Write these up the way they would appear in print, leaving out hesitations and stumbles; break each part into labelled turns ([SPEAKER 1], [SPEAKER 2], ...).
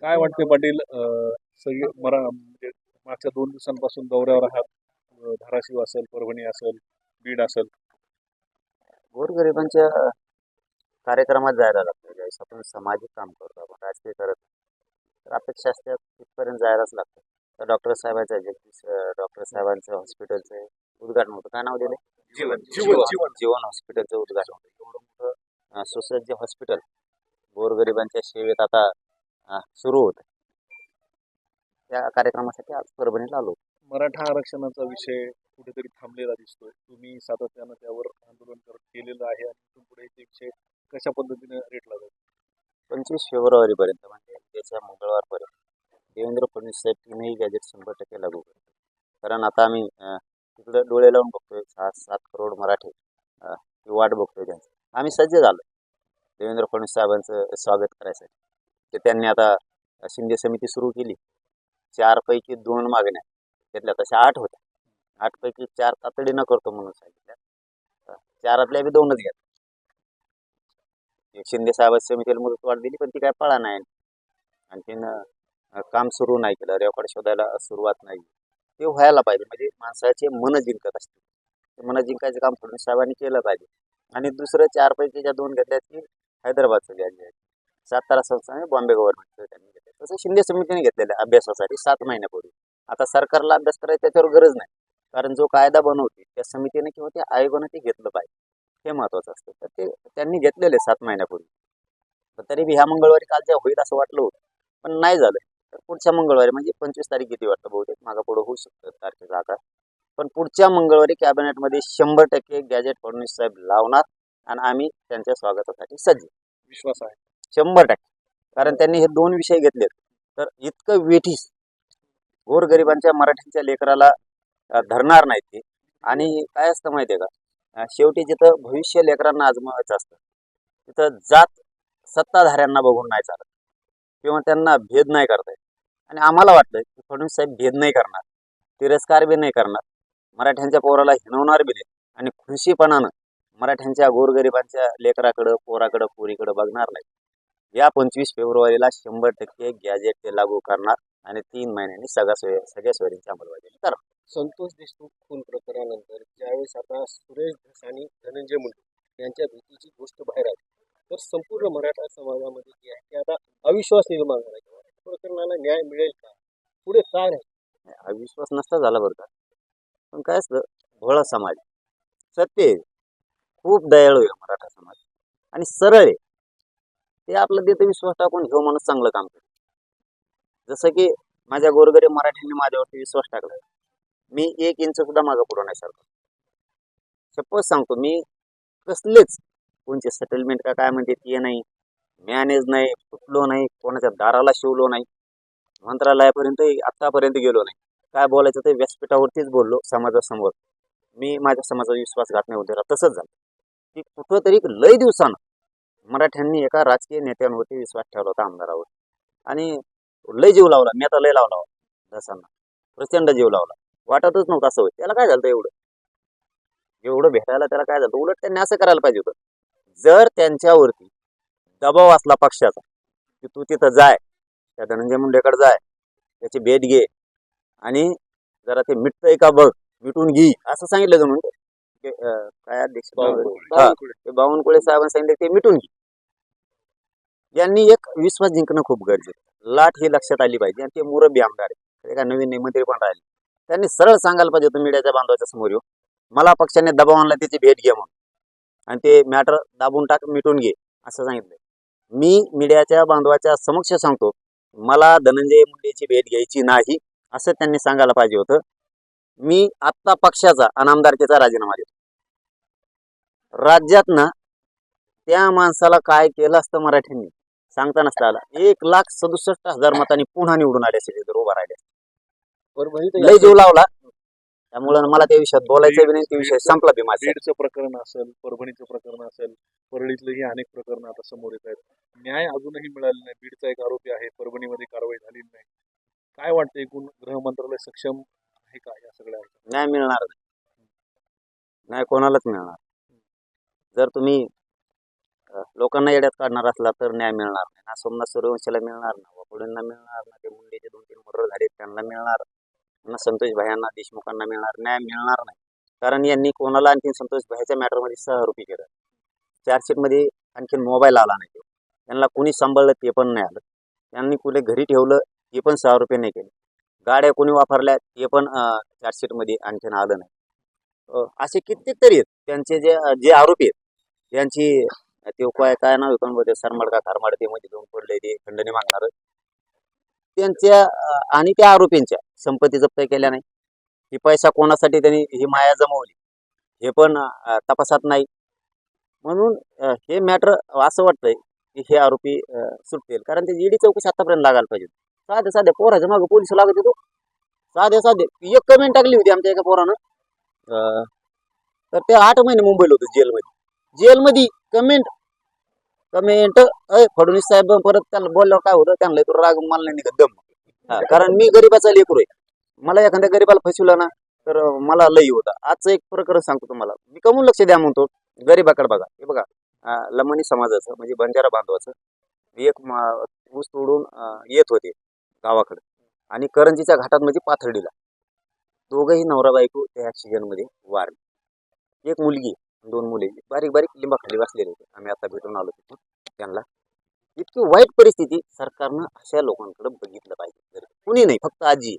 [SPEAKER 1] काय वाटते पाटील सगळे म्हणजे मागच्या 2 दिवसांपासून दौऱ्यावर आहात. धाराशिव असेल, परभणी असेल, बीड असेल.
[SPEAKER 2] गोरगरिबांच्या कार्यक्रमात जायला लागतं. ज्यावेळेस आपण सामाजिक काम करतो, आपण राजकीय करत नाही, तर अपेक्षा असते तिथपर्यंत जायलाच लागतं. तर डॉक्टर साहेबांचं जगदीश डॉक्टर साहेबांचं हॉस्पिटलचं उद्घाटन होतं. काय नाव दिलं?
[SPEAKER 1] जीवन जीवन जीवन
[SPEAKER 2] जीवन हॉस्पिटलचं उद्घाटन होतं. एवढं मोठं सुसज्ज हॉस्पिटल गोरगरिबांच्या सेवेत आता सुरू होतं. त्या कार्यक्रमासाठी आज परभणीला आलो.
[SPEAKER 1] मराठा आरक्षणाचा विषय कुठेतरी थांबलेला दिसतोय. तुम्ही सातत्यानं त्यावर आंदोलन केलेलं आहे आणि इथून पुढे ते विषय कशा पद्धतीने रेटला जाईल?
[SPEAKER 2] 25 फेब्रुवारीपर्यंत म्हणजे उद्याच्या मंगळवारपर्यंत देवेंद्र फडणवीस साहेब तीनही गॅजेट 100% लागू करतात. कारण आता आम्ही तिकडे डोळे लावून बघतोय 7 करोड मराठी ती वाट बघतोय त्यांची. आम्ही सज्ज झालो देवेंद्र फडणवीस साहेबांचं स्वागत करायसाठी. ते त्यांनी आता शिंदे समिती सुरू केली. 4 पैकी 2 मागण्या घेतल्या, तशा 8 होत्या. 8 पैकी 4 तातडीनं करतो म्हणून सांगितल्या. 4तल्या बी 2च घेतल्या. शिंदे साहेबांच्या समितीला मुदतवाढ दिली, पण ती काय पळा नाही. आणखीन काम सुरू नाही केलं, रेकॉर्ड शोधायला सुरुवात नाही. ते व्हायला पाहिजे. म्हणजे माणसाचे मन जिंकत असते, ते मन जिंकायचं काम फडणवीस साहेबांनी केलं पाहिजे. आणि दुसरं 4 पैकी ज्या 2 घेतल्या ती हैदराबादचं घ्यायचे आहे. सातारा संस्थाने बॉम्बे गव्हर्नमेंटचं त्यांनी घेतलं. तसं शिंदे समितीने घेतलेलं आहे अभ्यासासाठी 7 महिन्यापूर्वी. आता सरकारला अभ्यास करायचा त्याच्यावर गरज नाही, कारण जो कायदा बनवते त्या समितीने किंवा त्या आयोगाने ते घेतलं पाहिजे. हे महत्वाचं असतं. तर ते त्यांनी घेतलेले 7 महिन्यापूर्वी. तर तरी बी ह्या मंगळवारी कालच्या होईल असं वाटलं होतं, पण नाही झालं. तर पुढच्या मंगळवारी म्हणजे 25 तारीख किती वाटतं, बहुतेक मागं पुढं होऊ शकतं तारखेचा आकार. पण पुढच्या मंगळवारी कॅबिनेटमध्ये 100% गॅजेट फडणवीस साहेब लावणार आणि आम्ही त्यांच्या स्वागतासाठी सज्ज.
[SPEAKER 1] विश्वास आहे
[SPEAKER 2] 100%. कारण त्यांनी हे 2 विषय घेतलेत. तर इतकं वेठीस गोरगरिबांच्या मराठीच्या लेकराला धरणार नाहीत ते. आणि काय असतं माहिती आहे का, शेवटी जिथं भविष्य लेकरांना आजमावायचं असतं तिथं जात सत्ताधाऱ्यांना बघून नाही चालत किंवा त्यांना भेद नाही करता येत. आणि आम्हाला वाटतं की फडणवीस साहेब भेद नाही करणार, तिरस्कार बी नाही करणार, मराठ्यांच्या पोराला हिणवणार बी नाही आणि खुशीपणानं मराठ्यांच्या गोरगरिबांच्या लेकराकडं, पोराकडं, पोरीकडं बघणार नाही. या 25 फेब्रुवारीला 100% गॅजेट ते लागू करणार आणि 3 महिन्यांनी सगळ्या सोयींची अंमलबजावणी करणार.
[SPEAKER 3] संतोष देशमुख खून प्रकरणानंतर ज्यावेळेस आता सुरेश धस आणि धनंजय मुंडे यांच्या भेटीची गोष्ट बाहेर आली, तर संपूर्ण मराठा समाजामध्ये जे आहे ते आता अविश्वास निर्माण झाला. प्रकरणाला न्याय मिळेल का, पुढे काय आहे?
[SPEAKER 2] अविश्वास नसता झाला बरं का, पण काय असतं, भोळा समाज, सत्य आहे, खूप दयाळू आहे मराठा समाज आणि सरळ आहे. ते आपलं देतं विश्वास टाकून घेऊ माणूस चांगलं काम करतो. जसं की माझ्या गोरगरीब मराठ्यांनी माझ्यावरती विश्वास टाकला, मी 1 इंच सुद्धा मागं पुढं नाही सारखं. सपोज सांगतो, मी कसलेच कोणचे सेटलमेंट का काय म्हणते ते नाही, मॅनेज नाही, फुटलो नाही, कोणाच्या दाराला शिवलो नाही, मंत्रालयापर्यंत आतापर्यंत गेलो नाही. काय बोलायचं ते व्यासपीठावरतीच बोललो समाजासमोर. मी माझ्या समाजाचा विश्वासघात नाही होते. तसंच झालं की कुठंतरी लय दिवसानं मराठ्यांनी एका राजकीय नेत्यांवरती विश्वास ठेवला होता, आमदारावर, आणि लय जीव लावला. मी आता लय लावला दसांना, प्रचंड जीव लावला. वाटतच नव्हतं असं होईल. त्याला काय झालं एवढं भेटायला त्याला काय झालं? उलट त्यांनी असं करायला पाहिजे होतं, जर त्यांच्यावरती दबाव असला पक्षाचा की तू तिथं जाय, त्या धनंजय मुंडेकडे जाय, त्याची भेट घे आणि जरा ते मिटतंय का बघ, मिटून घे, असं सांगितलं जणून काय अध्यक्ष बावनकुळे साहेबांनी सांगितलं ते मिटून घे. यांनी एक विश्वास जिंकणं खूप गरजेचं. लाट ही लक्षात आली पाहिजे. आणि ते मुरब्बी आमदार आहे, एका नवीन मंत्री पण राहिले, त्यांनी सरळ सांगायला पाहिजे होतं मीडियाच्या बांधवाच्या समोर येऊ, मला पक्षाने दबाव आणला, त्याची भेट घे म्हणून, आणि ते मॅटर दाबून टाक, मिटून घे, असं सांगितलं. मी मीडियाच्या बांधवाच्या समक्ष सांगतो, मला धनंजय मुंडेची भेट घ्यायची नाही, असं त्यांनी सांगायला पाहिजे होतं. मी आत्ता पक्षाचा आणि आमदारकीचा राजीनामा देतो. राज्यात ना त्या माणसाला काय केलं असतं मराठ्यांनी सांगता नसता आला. 1,67,000 मतांनी पुन्हा निवडून आले असेल जर उभा राहिले. लय जीव लावला, त्यामुळे मला त्या विषयात बोलायचं बी नाही. ते विषय संपला बी माझा.
[SPEAKER 1] बीडचं प्रकरण असेल, परभणीचं प्रकरण असेल, परळीतलंही अनेक प्रकरण आता समोर येत आहेत. न्याय अजूनही मिळाला नाही. बीडचा एक आरोपी आहे, परभणीमध्ये कारवाई झालेली नाही. काय वाटतं, एकूण गृह मंत्रालय सक्षम आहे का या सगळ्या?
[SPEAKER 2] न्याय मिळणार नाही, कोणालाच मिळणार. जर तुम्ही लोकांना येड्यात काढणार असला तर न्याय मिळणार नाही ना. सोमनाथ सूर्यवंशीला मिळणार ना, लाडोळेंना मिळणार ना ते मुंडेचे 2-3 मर्डर झाले त्यांना मिळणार ना संतोष भायांना देशमुखांना मिळणार न्याय मिळणार नाही. कारण यांनी कोणाला आणखी संतोष भाईच्या मॅटरमध्ये सहआरोपी केलं. चार्जशीटमध्ये आणखीन मोबाईल आला नाही. त्यांना कोणी सांभाळलं ते पण नाही आलं. त्यांनी कुठे घरी ठेवलं ते पण सहआरोपी नाही केले. गाड्या कोणी वापरल्या ते पण चार्जशीटमध्ये आणखीन आलं नाही. असे कित्येक तरी आहेत त्यांचे जे जे आरोपी आहेत त्यांची ते काय नाव आहे पण सरमाड का खारमाड ते मध्ये घेऊन पडले ते खंडणी मागणार त्यांच्या आणि त्या आरोपींच्या संपत्ती जप्त केल्या नाही. ही पैसा कोणासाठी त्यांनी ही माया जमवली हे पण तपासात नाही. म्हणून हे मॅटर असं वाटतंय की हे आरोपी सुटतील कारण ते ईडी चौकशी आतापर्यंत लागायला पाहिजे. साधे साधे पोराच्या मागे पोलीस लागत होतो. साधे एक कमेंट टाकली होती आमच्या एका पोरानं तर ते 8 महिने मुंबईला होतं जेलमध्ये कमेंट फडणवीस साहेब परत त्यांना बोलल्यावर काय होतं त्यांना तो राग मला नाही निघत दम. कारण मी गरीबाचा लेकरू आहे. मला एखाद्या गरीबाला फसवलं ना तर मला लई होतं. आजचं एक प्रकरण सांगतो तुम्हाला. मी कमून लक्ष द्या म्हणतो गरीबाकडे बघा. हे बघा लमणी समाजाचं म्हणजे बंजारा बांधवाचं एक ऊस तोडून येत होते गावाकडे आणि करंजीच्या घाटात म्हणजे पाथर्डीला दोघंही नवरा बायको त्या ॲक्सिडेंटमध्ये वारले. एक मुलगी 2 मुले बारीक लिंबाखाली बसलेले होते. आम्ही आता भेटून आलो तिथून त्यांना. इतकी वाईट परिस्थिती सरकारनं अशा लोकांकडे बघितलं पाहिजे. कुणी नाही फक्त आजी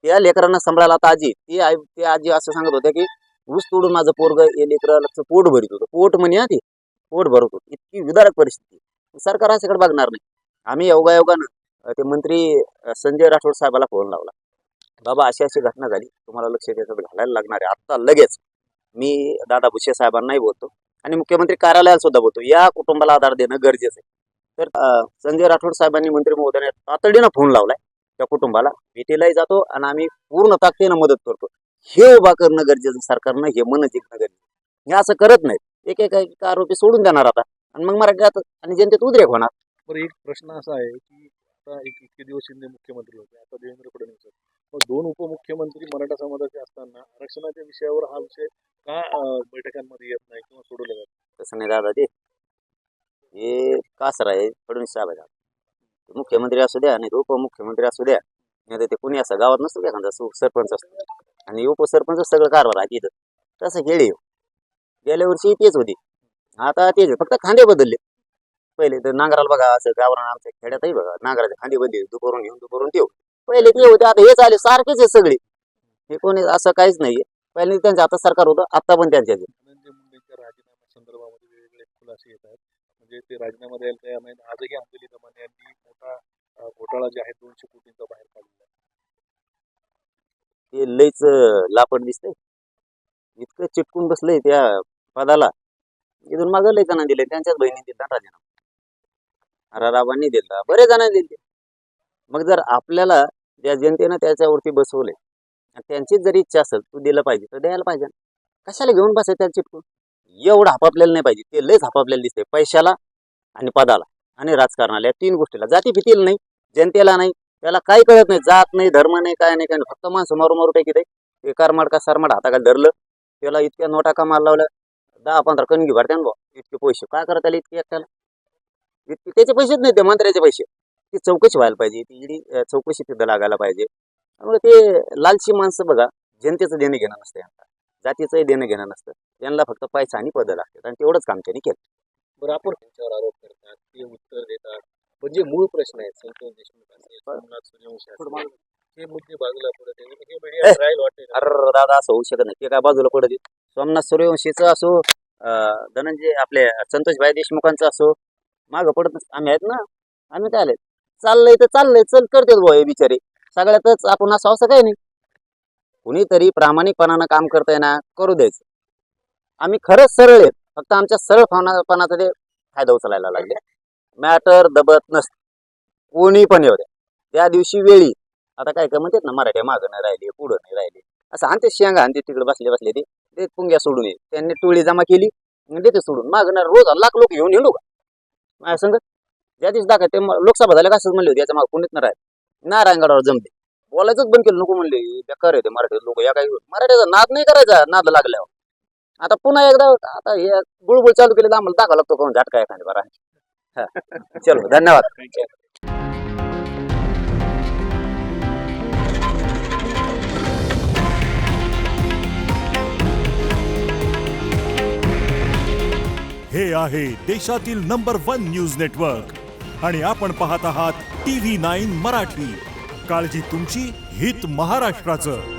[SPEAKER 2] त्या लेकरांना सांभाळायला आता आजी ते आजी असं सांगत होत्या की ऊस तोडून माझं पोरग हे लेकराचं पोट भरत होतं. पोट म्हणे ते पोट भरत होतं. इतकी विदारक परिस्थिती. सरकार अशाकडे बघणार नाही. आम्ही योगायोगानं ते मंत्री संजय राठोड साहेबाला फोन लावला. बाबा अशी घटना झाली तुम्हाला लक्ष द्यायचं घालायला लागणार आहे आता लगेच. मी दादा भुसे साहेबांनाही बोलतो आणि मुख्यमंत्री कार्यालयाला सुद्धा बोलतो या कुटुंबाला आधार देणं गरजेचं आहे. तर संजय राठोड साहेबांनी मंत्री महोदयाने तातडीनं फोन लावलाय त्या कुटुंबाला. भेटीलाही जातो आणि आम्ही पूर्ण ताकदीनं मदत करतो. हे उभा करणं गरजेचं सरकारनं हे मन जिंकणं गरजेचं. हे असं करत नाहीत. एक आरोपी सोडून देणार आता आणि मग मराठ्यात आणि जनतेत उद्रेक होणार.
[SPEAKER 1] बरं एक प्रश्न असा आहे की आता इतके दिवस शिंदे मुख्यमंत्री होते आता देवेंद्र फडणवीस आहेत. मग 2 उपमुख्यमंत्री मराठा समाजाचे असताना आरक्षणाच्या विषयावर हा विषय का बैठकांमध्ये येत नाही किंवा सोडवला जात?
[SPEAKER 2] तसं नाही दादा ते हे कासर आहे फडणवीस साहेब आहे. मुख्यमंत्री असू द्या आणि उपमुख्यमंत्री असू द्या नाही ते कुणी असं गावात नसतो एखादा सरपंच असतो आणि उपसरपंच सगळं कारभार आहे तिथं. तसं खेळ गेल्या वर्षी तेच होती आता तेच फक्त खांदे बदलले. पहिले तर नांगराला बघा असं गावरान आमच्या खेड्यातही बघा नांगराचे खांदे बदले दुपारून घेऊन दुपारून ठेव. पहिले ते होते आता हेच आले सारखेच आहे सगळे. हे कोणी असं काहीच नाहीये. पहिले त्यांचं आता सरकार होतं आता पण त्यांच्याच.
[SPEAKER 1] धनंजय मुंडेंच्या राजीनाम्या संदर्भामध्ये वेगवेगळे खुलासे येत आहेत. म्हणजे ते राजीनामा द्यायला तयार नाहीत. आजही अंजली दमाने यांनी मोठा घोटाळा जे आहे 200 कोटींचा बाहेर काढलेला आहे.
[SPEAKER 2] ते लईच लापट दिसतंय. इतकं चिटकून बसलंय त्या पदाला. इथून मागं लई जणांनी दिले त्यांच्याच बहिणी दिला राजीनामा. रावांनी दिला बरेच जणांनी दिले. मग जर आपल्याला त्या जनतेनं त्याच्यावरती बसवले त्यांचीच जरी इच्छा असेल तू दिलं पाहिजे तर द्यायला पाहिजे. कशाला घेऊन बसायचं त्याला चिटकून. एवढं हापापलेलं नाही पाहिजे. ते लयच हापापलेलं दिसते पैशाला आणि पदाला आणि राजकारणाला या 3 गोष्टीला. जाती फितील नाही जनतेला नाही त्याला काही कळत नाही. जात नाही धर्म नाही काय नाही काय नाही. फक्त माणसं मारू टाकी ते कारमाड का सरमाड हाताखाली धरलं त्याला इतक्या नोटा कामाला लावल्या 10-15 कणगी भरत्यान बा इतके पैसे काय करता त्याला इतके एकट्याला. इतके त्याचे पैसेच नाही ते मंत्र्याचे पैसे. ती चौकशी व्हायला पाहिजे. ती ईडी चौकशी तिथं लागायला पाहिजे. त्यामुळे ते लालची माणसं बघा जनतेचं देणं घेणं नसतं यांना. जातीचंही देणं घेणं नसतं. यांना फक्त पैसा आणि पद लागतात आणि तेवढंच काम त्यांनी केलं.
[SPEAKER 3] बरं आपण त्यांच्यावर आरोप करतात ते उत्तर देतात पण जे मूळ प्रश्न आहेत संतोष देशमुख असेल सोमनाथ सूर्यवंशी असेल हे मुद्दे बाजूला पडत आहे. हे मीडिया राहील वाटते का?
[SPEAKER 2] अरे दादा असं होऊ शकत नाही. ते काय बाजूला पडत आहे. सोमनाथ सूर्यवंशीचं असो धनंजय आपले संतोषभाई देशमुखांचं असो मागं पडत नसतं. आम्ही आहेत ना. आम्ही काय आले चाललंय तर चाललंय चल करतेच भाऊ हे बिचारे. सगळ्यातच आपण असं असं काही नाही. कुणीतरी प्रामाणिकपणानं काम करताय ना करू द्यायचं. आम्ही खरंच सरळ आहेत. फक्त आमच्या सरळपणाचा ते फायदा उचलायला लागले. मॅटर दबत नसतं. कोणी पण येऊ द्या. त्या दिवशी वेळी आता काय काय म्हणतात ना मराठ्या मागं नाही राहिले पुढं नाही राहिले असं आणते शेंगा आणते तिकडे बसले ते पुंग्या सोडून येईल. त्यांनी टोळी जमा केली देते सोडून मागं रोज लाख लोक घेऊन येऊ का माझ्या संगत. ज्या दिवशी दाखवा ते लोकसभा झाल्या का असंच म्हणले होते याच्या मागे कोणीच नाही राहत. नारायणगडावर जमते बोलायचंच बंद केलं. नको म्हणले बेकार येते मराठी लोक या काही मराठीचा नाद नाही करायचा. नाद लागल्यावर आता पुन्हा एकदा आता हे बुळबुळ चालू केले तर आम्हाला दाखवा लागतो कोण झटका एखाद्या बरा. चलो धन्यवाद.
[SPEAKER 4] हे आहे देशातील नंबर 1 न्यूज नेटवर्क आणि आपण पाहत आहात TV9 मराठी. काळजी तुमची, हित महाराष्ट्राचं.